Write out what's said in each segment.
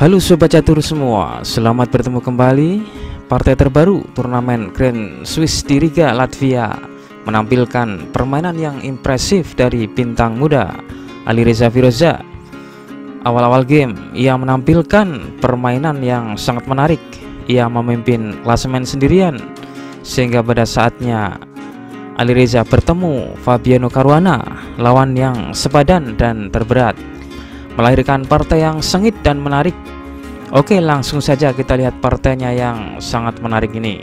Halo Sobat Catur semua, selamat bertemu kembali. Partai terbaru turnamen Grand Swiss di Riga, Latvia menampilkan permainan yang impresif dari bintang muda Alireza Firoza. Awal-awal game, ia menampilkan permainan yang sangat menarik. Ia memimpin klasemen sendirian, sehingga pada saatnya Alireza bertemu Fabiano Caruana, lawan yang sepadan dan terberat, melahirkan partai yang sengit dan menarik. Oke, langsung saja kita lihat partainya yang sangat menarik ini.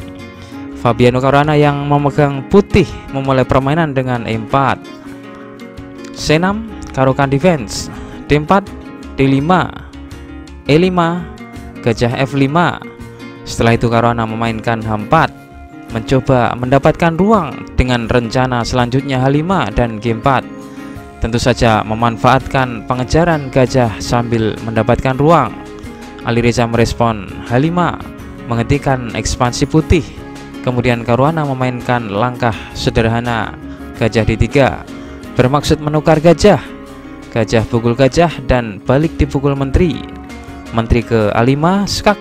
Fabiano Caruana yang memegang putih memulai permainan dengan E4, C6, Caro-Kann defense, D4, D5, E5, gajah F5. Setelah itu Caruana memainkan H4, mencoba mendapatkan ruang dengan rencana selanjutnya H5 dan G4. Tentu saja memanfaatkan pengejaran gajah sambil mendapatkan ruang. Alireza merespon H5, menghentikan ekspansi putih. Kemudian Caruana memainkan langkah sederhana gajah D3, bermaksud menukar gajah. Gajah pukul gajah dan balik dipukul menteri. Menteri ke A5, skak.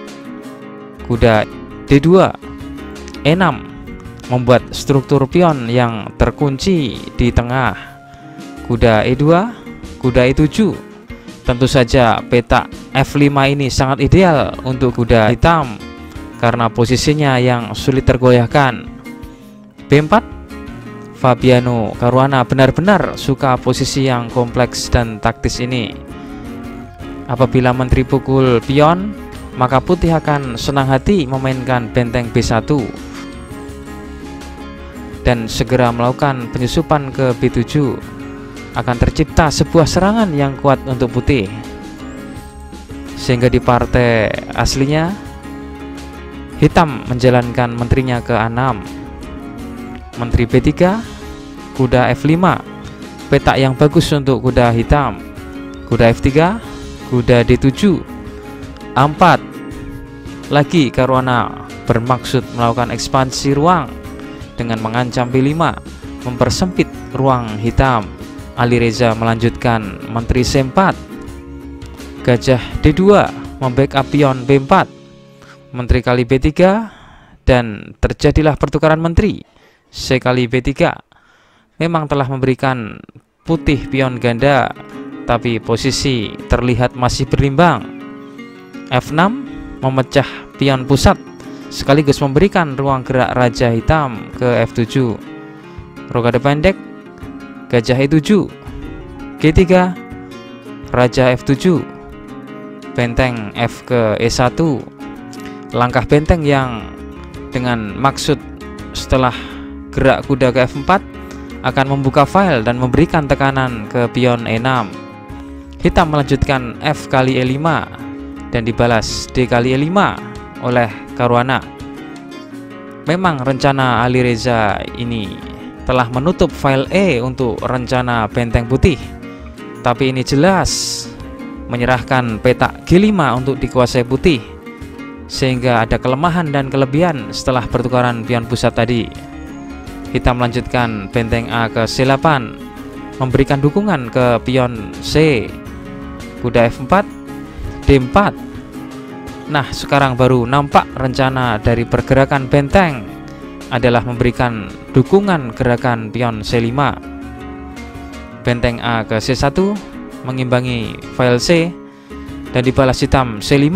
Kuda D2, E6, membuat struktur pion yang terkunci di tengah. Kuda E2, kuda E7. Tentu saja peta F5 ini sangat ideal untuk kuda hitam karena posisinya yang sulit tergoyahkan. B4, Fabiano Caruana benar-benar suka posisi yang kompleks dan taktis ini. Apabila menteri pukul pion, maka putih akan senang hati memainkan benteng B1 dan segera melakukan penyusupan ke B7. Akan tercipta sebuah serangan yang kuat untuk putih, sehingga di partai aslinya hitam menjalankan menterinya ke A6, menteri B3, kuda F5, peta yang bagus untuk kuda hitam. Kuda F3, kuda D7, A4. Lagi Caruana bermaksud melakukan ekspansi ruang dengan mengancam B5, mempersempit ruang hitam. Alireza melanjutkan menteri C4, gajah D2, membackup pion B4, menteri kali B3, dan terjadilah pertukaran menteri. C kali B3 memang telah memberikan putih pion ganda, tapi posisi terlihat masih berimbang. F6 memecah pion pusat sekaligus memberikan ruang gerak raja hitam ke F7. Rokade pendek, gajah E7, G3, raja F7, benteng F ke E1. Langkah benteng yang dengan maksud setelah gerak kuda ke F4 akan membuka file dan memberikan tekanan ke pion E6. Hitam melanjutkan F kali E5 dan dibalas D kali E5 oleh Caruana. Memang rencana Alireza ini telah menutup file E untuk rencana benteng putih, tapi ini jelas menyerahkan peta G5 untuk dikuasai putih, sehingga ada kelemahan dan kelebihan setelah pertukaran pion pusat tadi. Hitam melanjutkan benteng A ke C8, memberikan dukungan ke pion C, kuda F4, D4. Nah, sekarang baru nampak rencana dari pergerakan benteng adalah memberikan dukungan gerakan pion C5. Benteng A ke C1 mengimbangi file C dan dibalas hitam C5,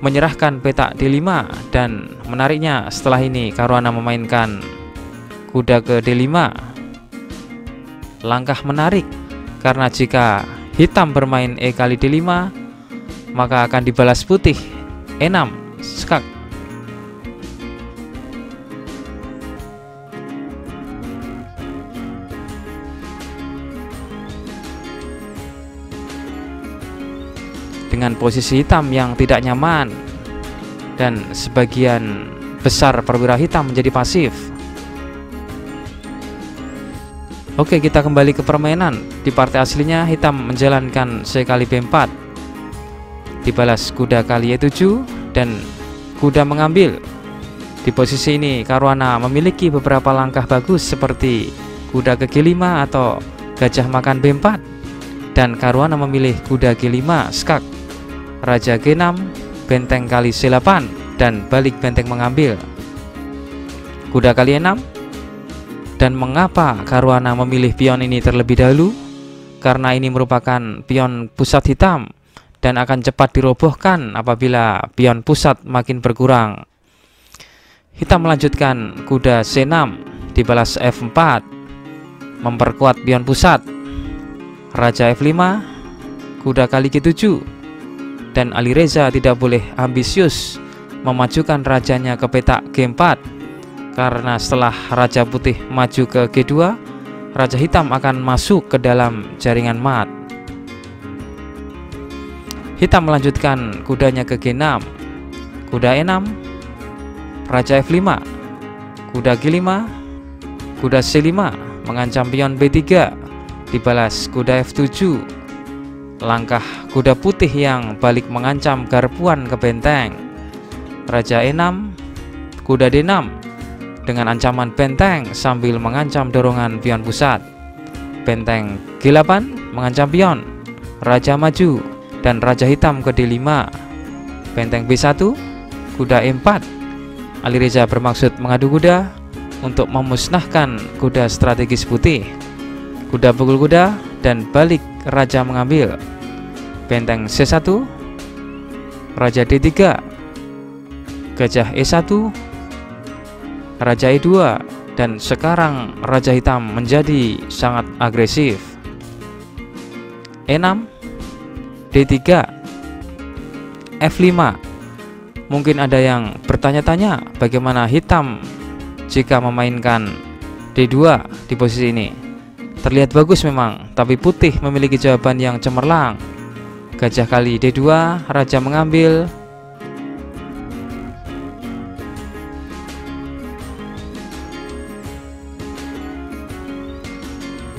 menyerahkan peta D5 dan menariknya. Setelah ini Caruana memainkan kuda ke D5. Langkah menarik karena jika hitam bermain E kali D5 maka akan dibalas putih E6, skak. Dengan posisi hitam yang tidak nyaman dan sebagian besar perwira hitam menjadi pasif. Oke, kita kembali ke permainan. Di partai aslinya hitam menjalankan C kali B4, dibalas kuda kali E7 dan kuda mengambil. Di posisi ini Caruana memiliki beberapa langkah bagus seperti kuda ke G5 atau gajah makan B4, dan Caruana memilih kuda G5 skak. Raja G6, benteng kali C8 dan balik benteng mengambil. Kuda kali E6. Dan mengapa Caruana memilih pion ini terlebih dahulu? Karena ini merupakan pion pusat hitam dan akan cepat dirobohkan apabila pion pusat makin berkurang. Hitam melanjutkan kuda C6, dibalas F4, memperkuat pion pusat. Raja F5, kuda kali G7, dan Alireza tidak boleh ambisius memajukan rajanya ke petak G4, karena setelah Raja Putih maju ke G2, Raja Hitam akan masuk ke dalam jaringan mat. Hitam melanjutkan kudanya ke G6, kuda E6, Raja F5, kuda G5, kuda C5 mengancam pion B3, dibalas kuda F7. Langkah kuda putih yang balik mengancam garpuan ke benteng. Raja E6, kuda D6 dengan ancaman benteng sambil mengancam dorongan pion pusat. Benteng G8 mengancam pion. Raja maju dan Raja Hitam ke D5. Benteng B1, kuda E4. Alireza bermaksud mengadu kuda untuk memusnahkan kuda strategis putih. Kuda pukul kuda dan balik Raja mengambil. Benteng C1, Raja D3, Gajah E1, Raja E2, dan sekarang Raja Hitam menjadi sangat agresif. E6, D3, F5. Mungkin ada yang bertanya-tanya bagaimana hitam jika memainkan D2 di posisi ini. Terlihat bagus memang, tapi putih memiliki jawaban yang cemerlang. Gajah kali D2, Raja mengambil.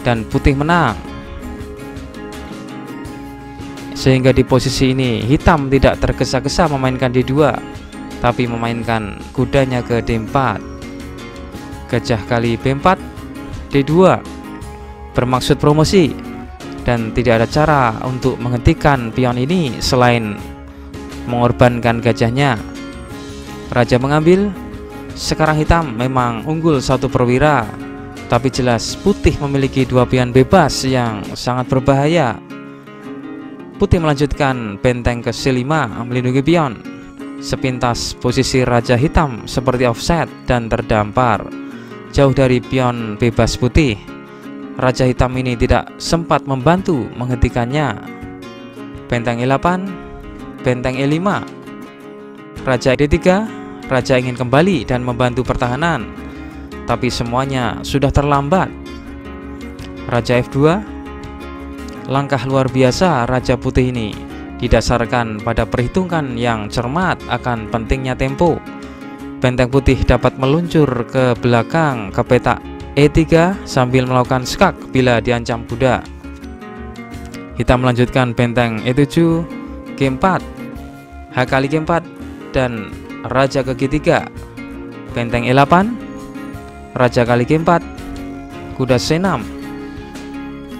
Dan putih menang. Sehingga di posisi ini hitam tidak tergesa-gesa memainkan D2, tapi memainkan kudanya ke D4. Gajah kali B4, D2 bermaksud promosi, dan tidak ada cara untuk menghentikan pion ini selain mengorbankan gajahnya. Raja mengambil. Sekarang hitam memang unggul satu perwira, tapi jelas putih memiliki dua pion bebas yang sangat berbahaya. Putih melanjutkan benteng ke C5 melindungi pion. Sepintas posisi Raja Hitam seperti offset dan terdampar jauh dari pion bebas putih. Raja Hitam ini tidak sempat membantu menghentikannya. Benteng E8, benteng E5. Raja D3, Raja ingin kembali dan membantu pertahanan, tapi semuanya sudah terlambat. Raja F2. Langkah luar biasa Raja Putih ini didasarkan pada perhitungan yang cermat akan pentingnya tempo. Benteng putih dapat meluncur ke belakang ke petak E3 sambil melakukan skak bila diancam kuda. Hitam melanjutkan benteng E7, G4, H kali G4, dan Raja ke G3. Benteng E8, Raja kali G4, kuda C6,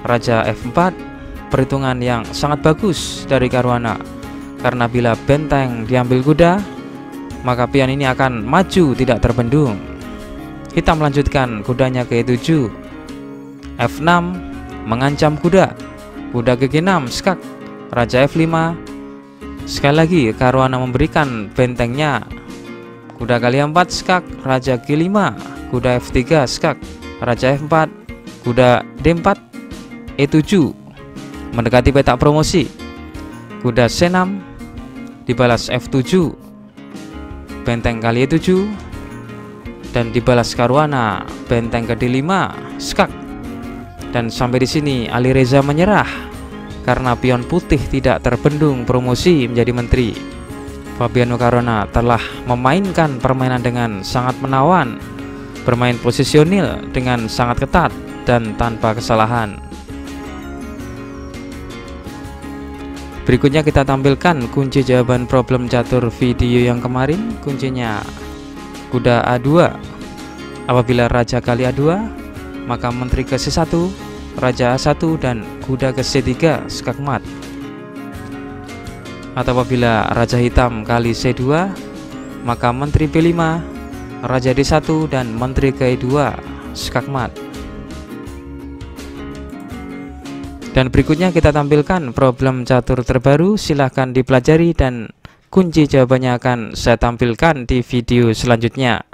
Raja F4. Perhitungan yang sangat bagus dari Caruana, karena bila benteng diambil kuda, maka pion ini akan maju tidak terbendung. Hitam melanjutkan kudanya ke E7, F6 mengancam kuda, kuda ke G6 skak, Raja F5. Sekali lagi Caruana memberikan bentengnya. Kuda kali 4 skak, Raja G5, kuda F3 skak, Raja F4, kuda D4, E7 mendekati petak promosi. Kuda C6 dibalas F7, benteng kali E7, dan dibalas Caruana benteng ke D5 skak. Dan sampai di sini Alireza menyerah karena pion putih tidak terbendung promosi menjadi menteri. Fabiano Caruana telah memainkan permainan dengan sangat menawan, bermain posisionil dengan sangat ketat dan tanpa kesalahan. Berikutnya kita tampilkan kunci jawaban problem catur video yang kemarin. Kuncinya kuda A2. Apabila Raja kali A2, maka menteri ke C1, Raja A1, dan kuda ke C3 skak mat. Atau apabila Raja Hitam kali C2, maka Menteri B5, Raja D1, dan Menteri ke E2 skakmat. Dan berikutnya kita tampilkan problem catur terbaru, silahkan dipelajari dan kunci jawabannya akan saya tampilkan di video selanjutnya.